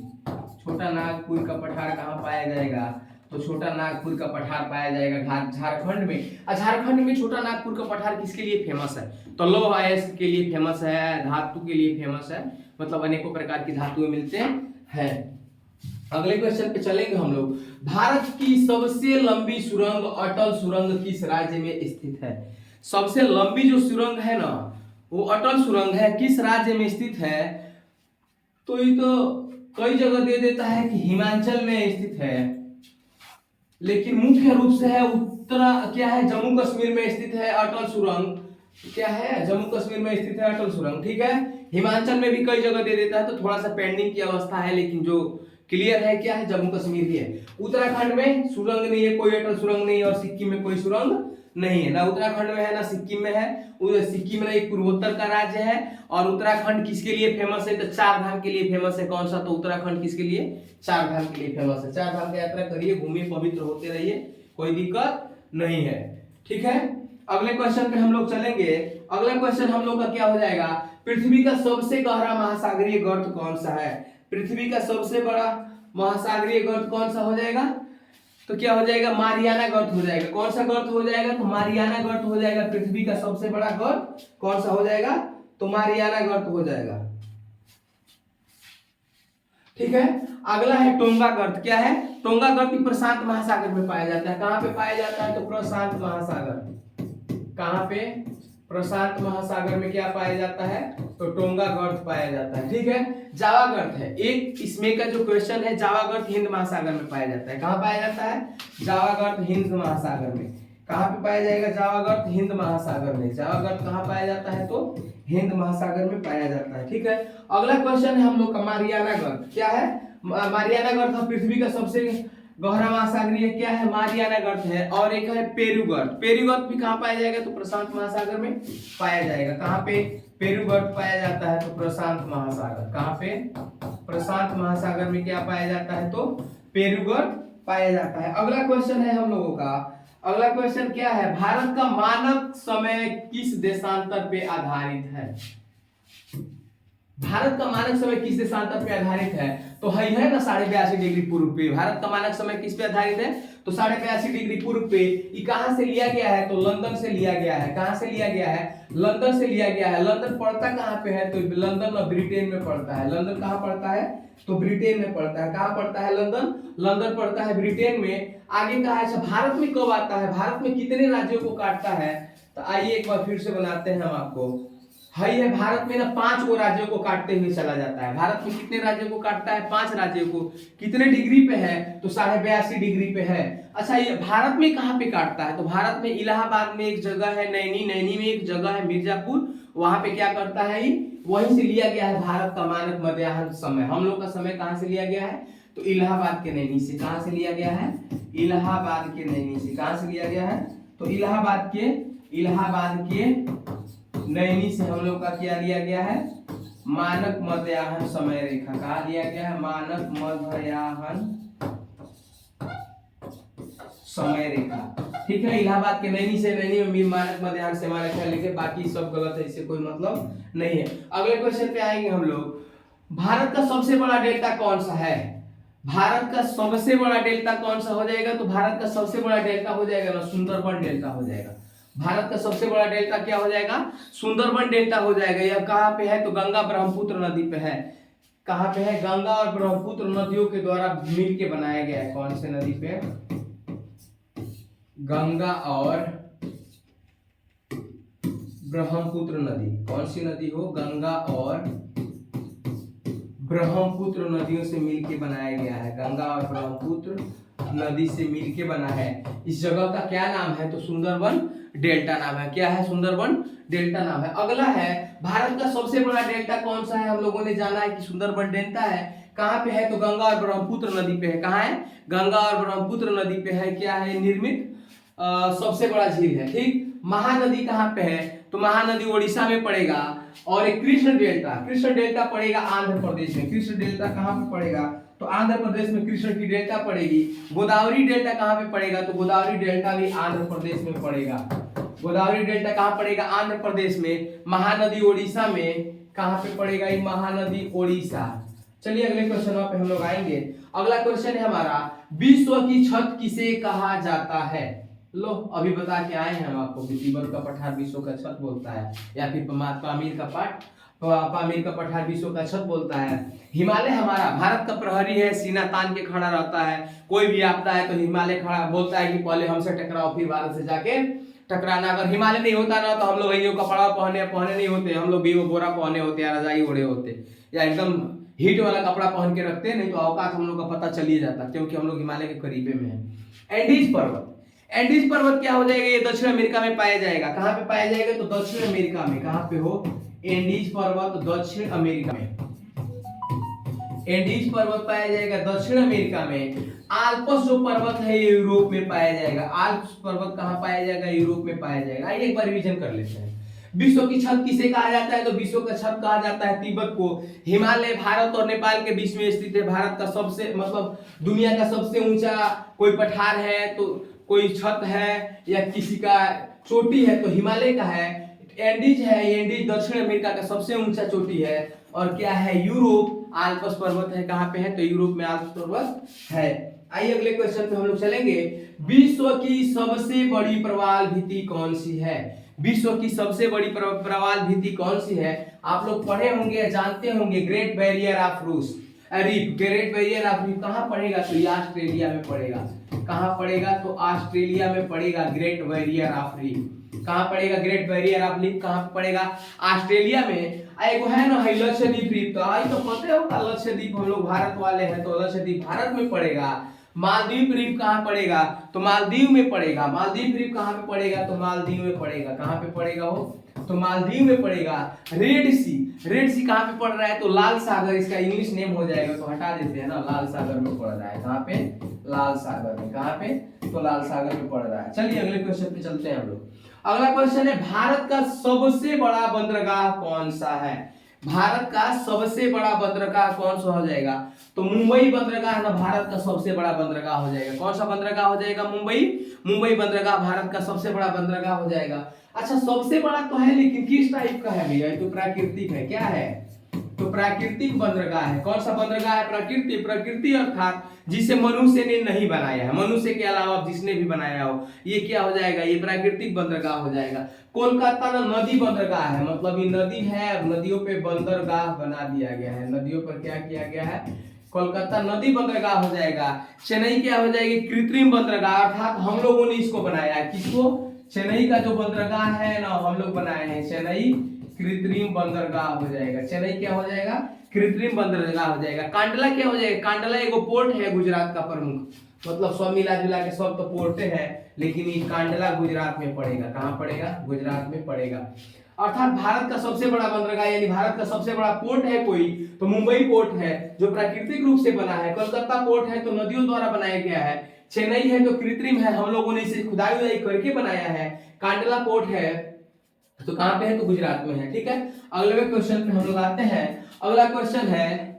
छोटा नागपुर का पठार कहाँ पाया जाएगा? तो छोटा नागपुर का पठार पाया जाएगा झारखंड में। झारखंड में छोटा नागपुर का पठार किसके लिए फेमस है? तो लौह अयस्क के लिए फेमस है, धातु के लिए फेमस है, मतलब अनेकों प्रकार की धातुएं मिलते हैं। अगले क्वेश्चन पे चलेंगे हम लोग। भारत की सबसे लंबी सुरंग अटल सुरंग किस राज्य में स्थित है? सबसे लंबी जो सुरंग है ना वो अटल सुरंग है, किस राज्य में स्थित है? तो ये तो कई जगह दे देता है कि हिमाचल में स्थित है, लेकिन मुख्य रूप से है क्या है, जम्मू कश्मीर में स्थित है अटल सुरंग। क्या है? जम्मू कश्मीर में स्थित है अटल सुरंग। ठीक है, हिमाचल में भी कई जगह दे देता है, तो थोड़ा सा पेंडिंग की अवस्था है, लेकिन जो क्लियर है क्या है, जम्मू कश्मीर ही है। उत्तराखंड में सुरंग नहीं है, कोई अटल सुरंग नहीं है, और सिक्किम में कोई सुरंग नहीं है, ना उत्तराखंड में है ना सिक्किम में है। सिक्किम में एक पूर्वोत्तर का राज्य है। और उत्तराखंड किसके लिए फेमस है? तो चार धाम के लिए फेमस है। कौन सा? तो उत्तराखंड किसके लिए? चार धाम के लिए फेमस है। चार धाम की यात्रा करिए, घूमिए, पवित्र होते रहिए, कोई दिक्कत नहीं है। ठीक है, अगले क्वेश्चन पे हम लोग चलेंगे। अगला क्वेश्चन हम लोग का क्या हो जाएगा? पृथ्वी का सबसे गहरा महासागरीय गर्त कौन सा है? पृथ्वी का सबसे बड़ा महासागरीय गर्त कौन सा हो जाएगा? तो क्या हो जाएगा? मारियाना गर्त हो जाएगा। कौन सा गर्त हो जाएगा? तो मारियाना गर्त हो जाएगा। पृथ्वी का सबसे बड़ा गर्त कौन सा हो जाएगा? तो मारियाना गर्त हो जाएगा। ठीक है, अगला है टोंगा गर्त। क्या है? टोंगा गर्त प्रशांत महासागर में पाया जाता है। कहां पे पाया जाता है? तो प्रशांत महासागर। कहां पे? प्रशांत महासागर में क्या पाया जाता है? तो टोंगा गर्त पाया जाता है। ठीक है, जावा गर्त है एक, इसमें का जो क्वेश्चन है, जावा गर्त हिंद महासागर में पाया जाता है। कहां पाया जाता है? जावा गर्त हिंद महासागर में। कहां पे पाया जाएगा? जावा गर्त हिंद महासागर में। जावा गर्त कहां पाया जाता है? तो हिंद महासागर में पाया जाता है। ठीक है, अगला क्वेश्चन है हम लोग का मारियाना गर्त। क्या है? मारियाना गर्त पृथ्वी का सबसे गहरा महासागरीय क्या है? मारियाना गर्त है। और एक है पेरू गर्त। पेरू गर्त भी कहां पाया जाएगा? तो प्रशांत महासागर में पाया जाएगा। कहां पे पेरू गर्त पाया जाता है? तो प्रशांत महासागर। कहां पे? प्रशांत महासागर में क्या पाया जाता है? तो पेरू गर्त पाया जाता है। अगला क्वेश्चन है हम लोगों का, अगला क्वेश्चन क्या है? भारत का मानक समय किस देशांतर पे आधारित है? भारत का मानक समय किस देशांतर पे आधारित है? तो है ना 82.5 डिग्री पूर्व पे। भारत का मानक समय किस पे आधारित है? तो 82.5 डिग्री पूर्व पे। ये कहां से लिया गया है? तो लंदन से लिया गया है। कहां से लिया गया है? लंदन से लिया गया है। लंदन पड़ता कहां पे है? तो लंदन और ब्रिटेन में पड़ता है। लंदन कहां पड़ता है? तो ब्रिटेन में पड़ता है। कहां पड़ता है? लंदन। लंदन पड़ता है ब्रिटेन में। आगे कहा है अच्छा भारत में कब आता है? भारत में कितने राज्यों को काटता है? तो आइए एक बार फिर से बनाते हैं हम आपको। है भारत में ना 5 गो राज्यों को काटते हुए चला जाता है। भारत में कितने राज्यों को काटता है? 5 राज्यों को। कितने डिग्री पे है? तो 82.5 डिग्री पे है। अच्छा ये भारत में कहां पे काटता है? तो भारत में इलाहाबाद में एक जगह है, नैनी में एक जगह है, मिर्जापुर, वहां पे क्या करता है? वहीं से लिया गया है भारत का मानक मध्याह्न समय। हम लोग का समय कहां से लिया गया है? तो इलाहाबाद के नैनी से। कहां से लिया गया है? इलाहाबाद के नैनी से। कहां से लिया गया है? तो इलाहाबाद के नैनी से हम लोग का क्या लिया गया है? मानक मध्याह्न समय रेखा। कहा लिया गया है? मानक मध्याह्न समय रेखा। ठीक है, इलाहाबाद के नैनी से, नैनी में मानक मध्याह्न समय रेखा लिखे, बाकी सब गलत है, इससे कोई मतलब नहीं है। अगले क्वेश्चन पे आएंगे हम लोग। भारत का सबसे बड़ा डेल्टा कौन सा है? भारत का सबसे बड़ा डेल्टा कौन सा हो जाएगा? तो भारत का सबसे बड़ा डेल्टा हो जाएगा ना सुंदरबन डेल्टा हो जाएगा। भारत का सबसे बड़ा डेल्टा क्या हो जाएगा? सुंदरबन डेल्टा हो जाएगा। यह कहां पे है? तो गंगा ब्रह्मपुत्र नदी पे है। कहां पे है? गंगा और ब्रह्मपुत्र नदियों के द्वारा मिल के बनाया गया है। कौन से नदी पे? गंगा और ब्रह्मपुत्र नदी। कौन सी नदी हो? गंगा और ब्रह्मपुत्र नदियों से मिलके बनाया गया है। गंगा और ब्रह्मपुत्र नदी से मिलके बना है। इस जगह का क्या नाम है? तो सुंदरबन डेल्टा नाम है। क्या है? सुंदरबन डेल्टा नाम है। अगला है भारत का सबसे बड़ा डेल्टा कौन सा है? हम लोगों ने जाना है कि सुंदरबन डेल्टा है। कहां पे है? तो गंगा और ब्रह्मपुत्र नदी पे है। कहां है? गंगा और ब्रह्मपुत्र नदी पे है। क्या है? निर्मित सबसे बड़ा झील है। ठीक, महानदी कहां पे है? तो महानदी उड़ीसा में पड़ेगा। और एक कृष्ण डेल्टा पड़ेगा आंध्र प्रदेश में। कृष्ण डेल्टा कहां पे पड़ेगा? तो आंध्र प्रदेश में कृष्ण की डेल्टा पड़ेगी। गोदावरी डेल्टा कहां पे पड़ेगा? तो गोदावरी डेल्टा भी आंध्र प्रदेश में पड़ेगा। गोदावरी डेल्टा कहां पड़ेगा? आंध्र प्रदेश में। महानदी ओडिशा में। कहां पे पड़ेगा ये महानदी? ओडिशा। चलिए अगले क्वेश्चन पे हम लोग आएंगे। अगला क्वेश्चन है हमारा, विश्व की छत किसे कहा जाता है? लो अभी बता के आए हैं हम आपको। तिब्बत का पठार विश्व का छत बोलता है, या फिर पामीर का पठार विश्व का छत बोलता है। हिमालय हमारा भारत का प्रहरी है, सीना तान के खड़ा रहता है। कोई भी आपदा है तो हिमालय खड़ा बोलता है कि पहले हमसे टकराओ फिर भारत से जाके टकराना। अगर हिमालय नहीं होता ना तो हम लोग ये कपड़ा पहने नहीं होते, हम लोग भी वो बोरा पहने होते या रजाई ओढ़े होते या एकदम हीट वाला कपड़ा पहन के रखते, नहीं तो औकात हम लोग का पता चल ही जाता, क्योंकि हम लोग हिमालय के करीबे में है। एंडीज पर्वत क्या हो जाएगा? ये दक्षिण अमेरिका में पाया जाएगा। कहां पे पाया जाएगा? तो दक्षिण अमेरिका में। कहां पे हो? एंडीज पर्वत दक्षिण अमेरिका में। एंडीज पर्वत पाया जाएगा दक्षिण अमेरिका में। आल्प्स जो पर्वत है ये यूरोप में पाया जाएगा। आल्प्स पर्वत कहाँ पाया जाएगा? यूरोप में पाया जाएगा। आइए एक बार रिवीजन कर लेते हैं। विश्व की छत किसे कहा जाता है? तो विश्व का छत कहा जाता है तिब्बत को। हिमालय भारत और नेपाल के बीच में स्थित है। भारत का सबसे मतलब दुनिया का सबसे ऊंचा कोई पठार है तो कोई छत है या किसी का चोटी है तो हिमालय का है। एंडीज है, एंडीज दक्षिण अमेरिका का सबसे ऊंचा चोटी है। और क्या है? यूरोप आल्प्स पर्वत है। कहाँ पे है? तो यूरोप में आल्प्स पर्वत है। आइए अगले क्वेश्चन पे हम लोग चलेंगे। विश्व की सबसे बड़ी प्रवाल भित्ति कौन सी है? विश्व की सबसे बड़ी प्रवाल भित्ति कौन सी है? आप लोग पढ़े होंगे, जानते होंगे, great barrier of reef. Great barrier of reef कहाँ पड़ेगा? तो ये ऑस्ट्रेलिया में पड़ेगा। कहाँ पड़ेगा? तो ऑस्ट्रेलिया में पड़ेगा ग्रेट बैरियर ऑफ रीफ। कहाँ पड़ेगा ग्रेट बैरियर ऑफ रीफ? कहाँ पड़ेगा? ऑस्ट्रेलिया में। एगो है ना लक्षद्वीप द्वीप, तो आई तो पता होगा लक्षद्वीप, हम लोग भारत वाले हैं तो लक्षद्वीप भारत में पड़ेगा। मालदीव द्वीप कहाँ पड़ेगा? तो मालदीव में पड़ेगा। मालदीव द्वीप कहाँ पे पड़ेगा? तो मालदीव में पड़ेगा। कहाँ पे पड़ेगा हो? तो मालदीव में पड़ेगा। रेड सी, रेड सी कहाँ पे पड़ रहा है? तो लाल सागर, इसका इंग्लिश नेम हो जाएगा तो हटा देते हैं ना, लाल सागर में पड़ रहा है। कहाँ पे? लाल सागर में। कहाँ पे? तो लाल सागर में पड़ रहा है। चलिए अगले क्वेश्चन पे चलते हैं हम लोग। अगला क्वेश्चन है भारत का सबसे बड़ा बंदरगाह कौन सा है? भारत का सबसे बड़ा बंदरगाह कौन सा हो जाएगा? तो मुंबई बंदरगाह ना भारत का सबसे बड़ा बंदरगाह हो जाएगा। कौन सा बंदरगाह हो जाएगा? मुंबई बंदरगाह भारत का सबसे बड़ा बंदरगाह हो जाएगा। अच्छा सबसे बड़ा तो है लेकिन किस टाइप का है भैया? तो प्राकृतिक है। क्या है? तो प्राकृतिक बंदरगाह है। कौन सा बंदरगाह है? प्राकृतिक। प्रकृति अर्थात जिसे मनुष्य ने नहीं बनाया है, मनुष्य के अलावा जिसने भी बनाया हो, ये क्या हो जाएगा? ये प्राकृतिक बंदरगाह हो जाएगा। कोलकाता ना नदी बंदरगाह है, मतलब ये नदी है, नदियों पे बंदरगाह बना दिया गया है। नदियों पर क्या किया गया है? कोलकाता नदी बंदरगाह हो जाएगा। चेन्नई क्या हो जाएगी? कृत्रिम बंदरगाह, अर्थात हम लोगों ने इसको बनाया है। किसको? चेन्नई का जो बंदरगाह है ना हम लोग बनाए हैं, चेन्नई कृत्रिम बंदरगाह हो जाएगा। चेन्नई क्या हो जाएगा? कृत्रिम बंदरगाह हो जाएगा। कांडला क्या हो जाएगा? कांडला एगो पोर्ट है गुजरात का प्रमुख, मतलब सब मिला जुला के सब तो पोर्टे है, लेकिन ये कांडला गुजरात में पड़ेगा। कहाँ पड़ेगा? गुजरात में पड़ेगा। अर्थात भारत का सबसे बड़ा बंदरगाह यानी भारत का सबसे बड़ा पोर्ट है कोई तो मुंबई पोर्ट है जो प्राकृतिक रूप से बना है। कोलकाता पोर्ट है तो नदियों द्वारा बनाया गया है। चेन्नई है तो कृत्रिम है, हम लोगों ने इसे खुदाई उदाई करके बनाया है। कांडला पोर्ट है तो कहां पे है? तो गुजरात में है। ठीक है, अगले क्वेश्चन पे हम लोग आते हैं। अगला क्वेश्चन है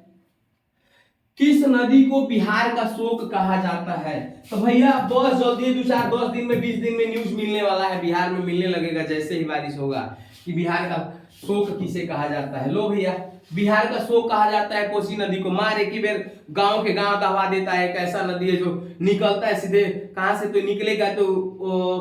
किस नदी को बिहार का शोक कहा जाता है? तो भैया बहुत जल्दी 10 दिन में 20 दिन में न्यूज मिलने वाला है, बिहार में मिलने लगेगा जैसे ही बारिश होगा कि बिहार का शोक किसे कहा जाता है। लो भैया बिहार का शोक कहा जाता है कोसी नदी को। मार एक ही बेर गांव के गांव दबा देता है। एक ऐसा नदी है जो निकलता है सीधे कहां से? तो निकलेगा तो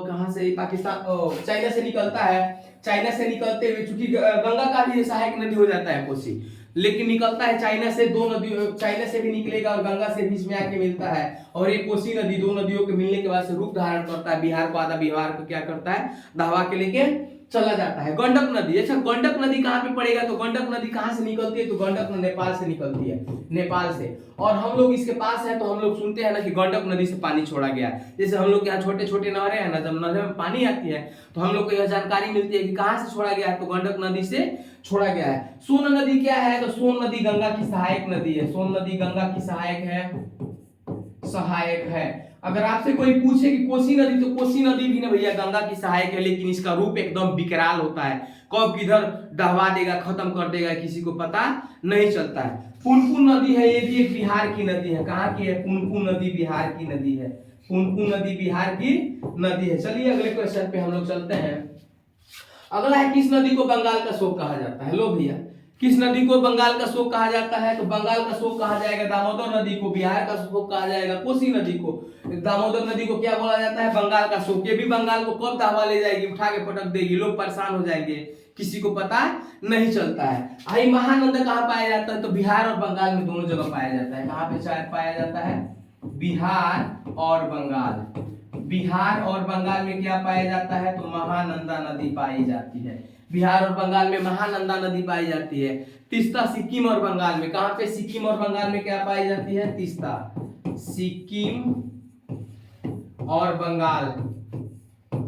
कहां से? पाकिस्तान चाइना से निकलता है। चाइना से निकलते हुए चूंकि गंगा का भी सहायक नदी हो जाता है कोसी, लेकिन निकलता है चाइना से। दो नदियों, चाइना से भी निकलेगा और गंगा से बीच में आके मिलता है। और ये कोसी नदी दो नदियों के मिलने के बाद से रूप धारण करता है। बिहार को आधा बिहार को क्या करता है? दबा के लेके चला जाता है। गंडक नदी, अच्छा गंडक नदी कहाँ पे पड़ेगा? तो गंडक नदी कहाँ से निकलती है? तो गंडक नेपाल से निकलती है, नेपाल से। और हम लोग इसके पास है तो हम लोग सुनते हैं ना कि गंडक नदी से पानी छोड़ा गया। जैसे हम लोग यहाँ छोटे छोटे नहरें हैं ना, जब नहर में पानी आती है तो हम लोग को यह जानकारी मिलती है कि कहाँ से छोड़ा गया है? तो गंडक नदी से छोड़ा गया है। सोन नदी क्या है? तो सोन नदी गंगा की सहायक नदी है। सोन नदी गंगा की सहायक है। अगर आपसे कोई पूछे कि कोसी नदी, तो कोसी नदी भी ना भैया गंगा की सहायक है, लेकिन इसका रूप एकदम विकराल होता है। कब किधर दहवा देगा, खत्म कर देगा, किसी को पता नहीं चलता है। पुनपुन नदी है, ये भी एक बिहार की नदी है। कहाँ की है? पुनपुन नदी बिहार की नदी है। पुनपुन नदी बिहार की नदी है। चलिए अगले क्वेश्चन पे हम लोग चलते हैं। अगला है किस नदी को बंगाल का शोक कहा जाता है? लो भैया किस नदी को बंगाल का शोक कहा जाता है? तो बंगाल का शोक कहा जाएगा दामोदर नदी को। बिहार का शोक कहा जाएगा कोसी नदी को। दामोदर नदी को क्या बोला जाता है? बंगाल का शोक। ये भी बंगाल को कब दहवा ले जाएगी, उठा के पटक देगी, लोग परेशान हो जाएंगे, किसी को पता नहीं चलता है। आई महानंदा कहाँ पाया जाता है? तो बिहार और बंगाल में दोनों जगह पाया जाता है। कहाँ पे पाया जाता है? बिहार और बंगाल। बिहार और बंगाल में क्या पाया जाता है? तो महानंदा नदी पाई जाती है। बिहार और बंगाल में महानंदा नदी पाई जाती है। तीस्ता सिक्किम और बंगाल में। कहां पे? सिक्किम और बंगाल में क्या पाई जाती है? तीस्ता। सिक्किम और बंगाल,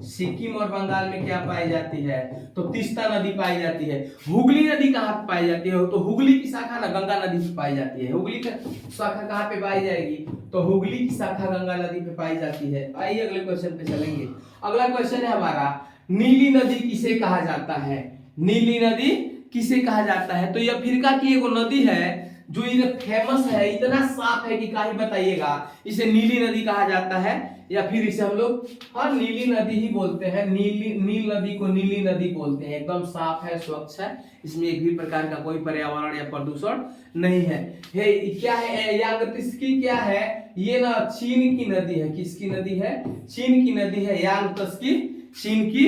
सिक्किम और बंगाल में क्या पाई जाती है? तो तीस्ता नदी पाई जाती है। हुगली नदी कहाँ पे पाई जाती है? तो हुगली की शाखा ना गंगा नदी पे पाई जाती है। हुगली का शाखा कहाँ पे पाई जाएगी? तो हुगली की शाखा गंगा नदी पे पाई जाती है। आइए अगले क्वेश्चन पे चलेंगे। अगला क्वेश्चन है हमारा, नीली नदी किसे कहा जाता है? नीली नदी किसे कहा जाता है? तो यह अफ्रीका की एक नदी है जो ये फेमस है, इतना साफ है कि क्या ही बताइएगा। इसे नीली नदी कहा जाता है, या फिर इसे हम लोग नीली नदी ही बोलते हैं। नील नदी को नीली नदी बोलते हैं। एकदम साफ है, स्वच्छ है, इसमें एक भी प्रकार का कोई पर्यावरण या प्रदूषण नहीं है। क्या है यांगत्स्की? क्या है ये ना? चीन की नदी है। किसकी नदी है? चीन की नदी है। यांगत्स्की चीन की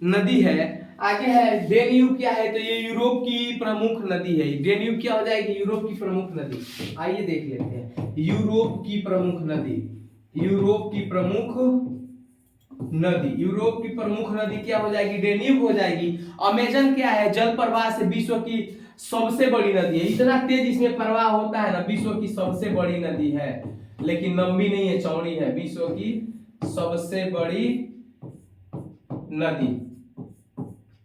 नदी है। आगे है डेन्यूब। क्या है? तो ये यूरोप की प्रमुख नदी है। डेन्यूब क्या हो जाएगी? यूरोप की प्रमुख नदी। आइए देख लेते हैं यूरोप की प्रमुख नदी। यूरोप की प्रमुख नदी, यूरोप की प्रमुख नदी क्या हो जाएगी? डेन्यूब हो जाएगी। अमेजन क्या है? जल प्रवाह से विश्व की सबसे बड़ी नदी है। इतना तेज इसमें प्रवाह होता है ना, विश्व की सबसे बड़ी नदी है, लेकिन लंबी नहीं है, चौड़ी है। विश्व की सबसे बड़ी नदी।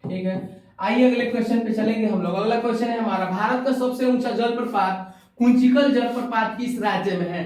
ठीक है, आइए अगले क्वेश्चन पे चलेंगे हम लोग। अगला क्वेश्चन है हमारा, भारत का सबसे ऊंचा जलप्रपात कुंचिकल जलप्रपात किस राज्य में है?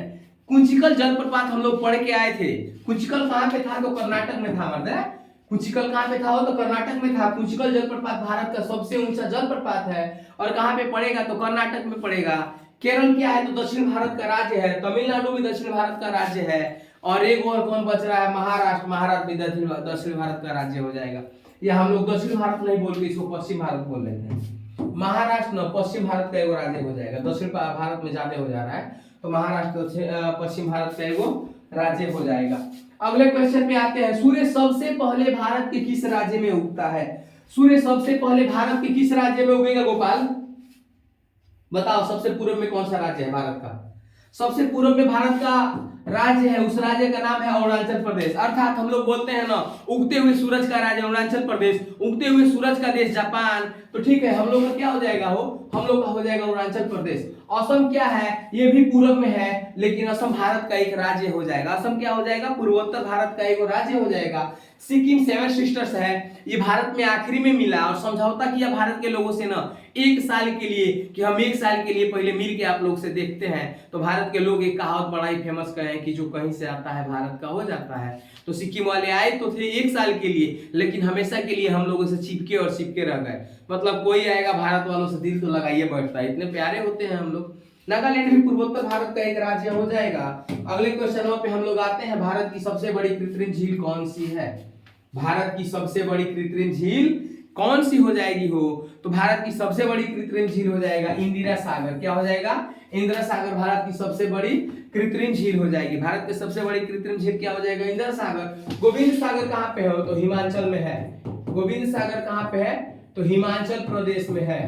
कुंचिकल जलप्रपात हम लोग पढ़ के आए थे। कुंचिकल कहां पे था? तो कर्नाटक में था। मर्द है, कुंचिकल कहां पे था? तो कर्नाटक में था। कुंचिकल जलप्रपात भारत का सबसे ऊंचा जलप्रपात है। और कहां पे पड़ेगा? तो कर्नाटक में पड़ेगा। केरल क्या है? तो दक्षिण भारत का राज्य है। तमिलनाडु भी दक्षिण भारत का राज्य है। और एक और कौन बच रहा है? महाराष्ट्र। महाराष्ट्र भी दक्षिण भारत का राज्य हो जाएगा। या हम लोग दक्षिण भारत नहीं बोल के इसको पश्चिम भारत बोल लेते हैं। महाराष्ट्र न पश्चिम भारत का एक राज्य हो जाएगा। दक्षिण भारत में ज्यादा हो जा रहा है, तो महाराष्ट्र पश्चिम भारत का एक राज्य हो जाएगा। अगले क्वेश्चन पे आते हैं, सूर्य सबसे पहले भारत के किस राज्य में उगता है? सूर्य सबसे पहले भारत के किस राज्य में उगेगा? गोपाल बताओ, सबसे पूर्व में कौन सा राज्य है भारत का? सबसे पूर्व में भारत का राज्य है, उस राज्य का नाम है अरुणाचल प्रदेश। अर्थात हम लोग बोलते हैं ना, उगते हुए सूरज का राज्य अरुणाचल प्रदेश, उगते हुए सूरज का देश जापान। तो ठीक है, हम लोग का क्या हो जाएगा? हम लोग का हो जाएगा अरुणाचल प्रदेश। असम क्या है? ये भी पूर्व में है, लेकिन असम भारत का एक राज्य हो जाएगा। असम क्या हो जाएगा? पूर्वोत्तर भारत का एक राज्य हो जाएगा। सिक्किम सेवन सिस्टर्स है, ये भारत में आखिरी में मिला और समझौता किया भारत के लोगों से ना, एक साल के लिए, कि हम एक साल के लिए पहले मिल के आप लोग से देखते हैं। तो भारत के लोग एक कहावत बड़ा ही फेमस कहे कि जो कहीं से आता है भारत का हो जाता है। तो सिक्किम वाले आए तो थे एक साल के लिए, लेकिन हमेशा के लिए हम लोगों से चिपके और चिपके रह गए। मतलब कोई आएगा भारत वालों से दिल तो लगाइए बैठता है, इतने प्यारे होते हैं हम लोग। नागालैंड भी पूर्वोत्तर भारत का एक राज्य हो जाएगा। अगले क्वेश्चन पे हम लोग आते हैं, भारत की सबसे बड़ी कृत्रिम झील कौन सी है? भारत की सबसे बड़ी कृत्रिम झील कौन सी हो जाएगी? तो भारत की सबसे बड़ी कृत्रिम झील हो जाएगा इंदिरा सागर। क्या हो जाएगा? इंदिरा सागर भारत की सबसे बड़ी कृत्रिम झील हो जाएगी। भारत की सबसे बड़ी कृत्रिम झील क्या हो जाएगा? इंदिरा सागर। गोविंद सागर कहाँ पे है? तो हिमाचल में है। गोविंद सागर कहाँ पे है? तो हिमाचल प्रदेश में है।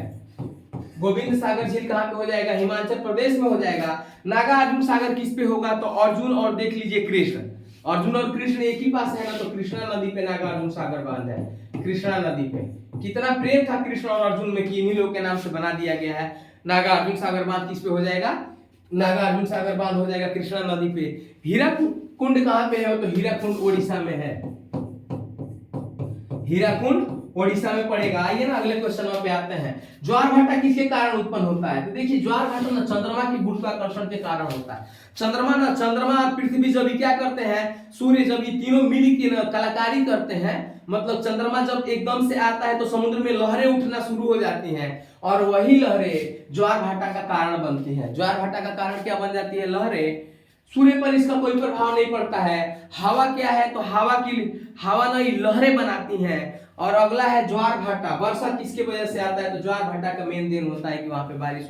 गोविंद सागर झील कहाँ पे हो जाएगा? हिमाचल प्रदेश में हो जाएगा। नागार्जुन सागर किस पे होगा? तो अर्जुन और देख लीजिए कृष्ण, अर्जुन और कृष्ण एक ही पास है ना, तो कृष्णा नदी पे नागार्जुन सागर बांध है। कृष्णा नदी पे कितना प्रेम था कृष्ण और अर्जुन में कि इन्हीं लोग के नाम से बना दिया गया है। नागार्जुन सागर बांध किस पे हो जाएगा? नागार्जुन सागर बांध हो जाएगा कृष्णा नदी पे। हीराकुंड कहाँ पे है? तो हीराकुंड ओडिशा में है। हीराकुंड ओडिशा में पड़ेगा। आइए ना अगले क्वेश्चन पे आते हैं, ज्वार भाटा किसके कारण उत्पन्न होता है? तो देखिए ज्वार भाटा ना चंद्रमा की गुरुत्वाकर्षण के कारण होता है। चंद्रमा पृथ्वी जब क्या करते हैं, सूर्य जब ये तीनों मिल के कलाकारी करते हैं, मतलब चंद्रमा जब एकदम से आता है तो समुद्र में लहरें उठना शुरू हो जाती हैं, और वही लहरें ज्वार भाटा का कारण बनती हैं। ज्वार भाटा का कारण क्या बन जाती है? लहरें। सूर्य पर इसका कोई प्रभाव नहीं पड़ता है। हवा क्या है? तो हवा नई लहरें बनाती हैं। और अगला है ज्वार भाटा। वर्षा किसके वजह से आता है? तो ज्वार भाटा का मेन दिन होता है कि वहां पे बारिश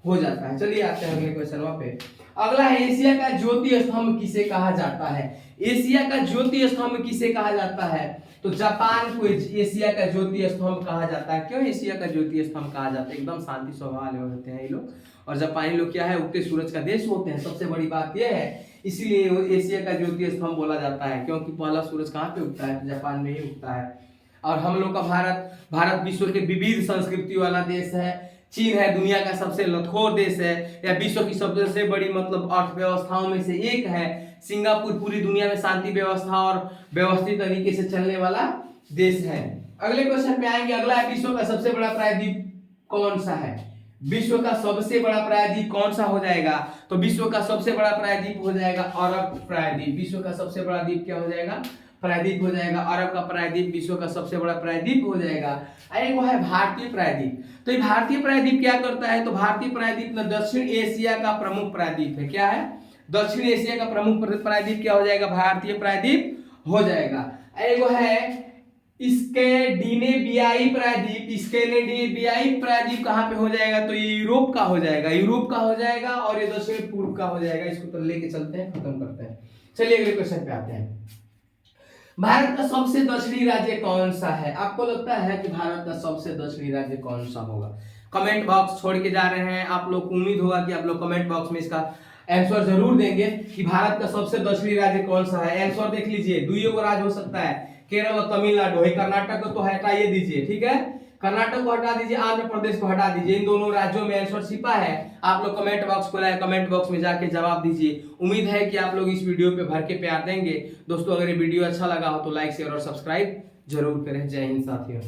हो जाता है। चलिए आते हैं अगले क्वेश्चन पे। अगला है, एशिया का ज्योति स्तंभ किसे कहा जाता है? एशिया का ज्योति स्तंभ किसे कहा जाता है? तो जापान को एशिया का ज्योति स्तंभ कहा जाता है। क्यों एशिया का ज्योति स्तंभ कहा जाता है? एकदम शांति स्वभाव वाले होते हैं ये लोग, और जापानी लोग क्या है? उगते सूरज का देश होते हैं। सबसे बड़ी बात यह है, इसीलिए एशिया का ज्योति स्तंभ बोला जाता है, क्योंकि पहला सूरज कहाँ पे उगता है? जापान में ही उगता है। और हम लोग का भारत विश्व के विविध संस्कृति वाला देश है। चीन है दुनिया का सबसे लतखोर देश है, या विश्व की सबसे बड़ी मतलब अर्थव्यवस्थाओं में से एक है। सिंगापुर पूरी दुनिया में शांति व्यवस्था और व्यवस्थित तरीके से चलने वाला देश है। अगले क्वेश्चन पे आएंगे। अगला है विश्व का सबसे बड़ा प्रायद्वीप कौन सा है? विश्व का सबसे बड़ा प्रायद्वीप कौन सा हो जाएगा? तो विश्व का सबसे बड़ा प्रायद्वीप हो जाएगा अरब प्रायद्वीप। विश्व का सबसे बड़ा द्वीप क्या हो जाएगा? प्रायद्वीप हो जाएगा अरब का प्रायद्वीप, विश्व का सबसे बड़ा प्रायद्वीप हो जाएगा। एक वो है भारतीय प्रायद्वीप। तो ये भारतीय प्रायद्वीप क्या करता है? तो भारतीय प्रायद्वीप ना दक्षिण एशिया का प्रमुख प्रायद्वीप है। क्या है? दक्षिण एशिया का प्रमुख प्रायद्वीप क्या हो जाएगा? भारतीय प्रायद्वीप हो जाएगा। एक वो है स्कैंडिनेवियाई प्रायद्वीप। स्कैंडिनेवियाई प्रायद्वीप कहाँ पे हो जाएगा? तो ये यूरोप का हो जाएगा, यूरोप का हो जाएगा, और ये दक्षिण पूर्व का हो जाएगा। इसको तो लेके चलते हैं, खत्म करते हैं। चलिए अगले क्वेश्चन पे आते हैं। भारत का सबसे दक्षिणी राज्य कौन सा है? आपको लगता है कि भारत का सबसे दक्षिणी राज्य कौन सा होगा? कमेंट बॉक्स छोड़ के जा रहे हैं आप लोग को, उम्मीद होगा कि आप लोग कमेंट बॉक्स में इसका आंसर जरूर देंगे कि भारत का सबसे दक्षिणी राज्य कौन सा है। आंसर देख लीजिए, दुइयों को राज्य हो सकता है, केरल और तमिलनाडु है। कर्नाटक को तो हटाइए दीजिए, ठीक है, कर्नाटक को हटा दीजिए, आंध्र प्रदेश को हटा दीजिए। इन दोनों राज्यों में आंसर छिपा है। आप लोग कमेंट बॉक्स खोला है, कमेंट बॉक्स में जाके जवाब दीजिए। उम्मीद है कि आप लोग इस वीडियो पे भर के प्यार देंगे। दोस्तों अगर ये वीडियो अच्छा लगा हो तो लाइक शेयर और सब्सक्राइब जरूर करें। जय हिंद साथियों।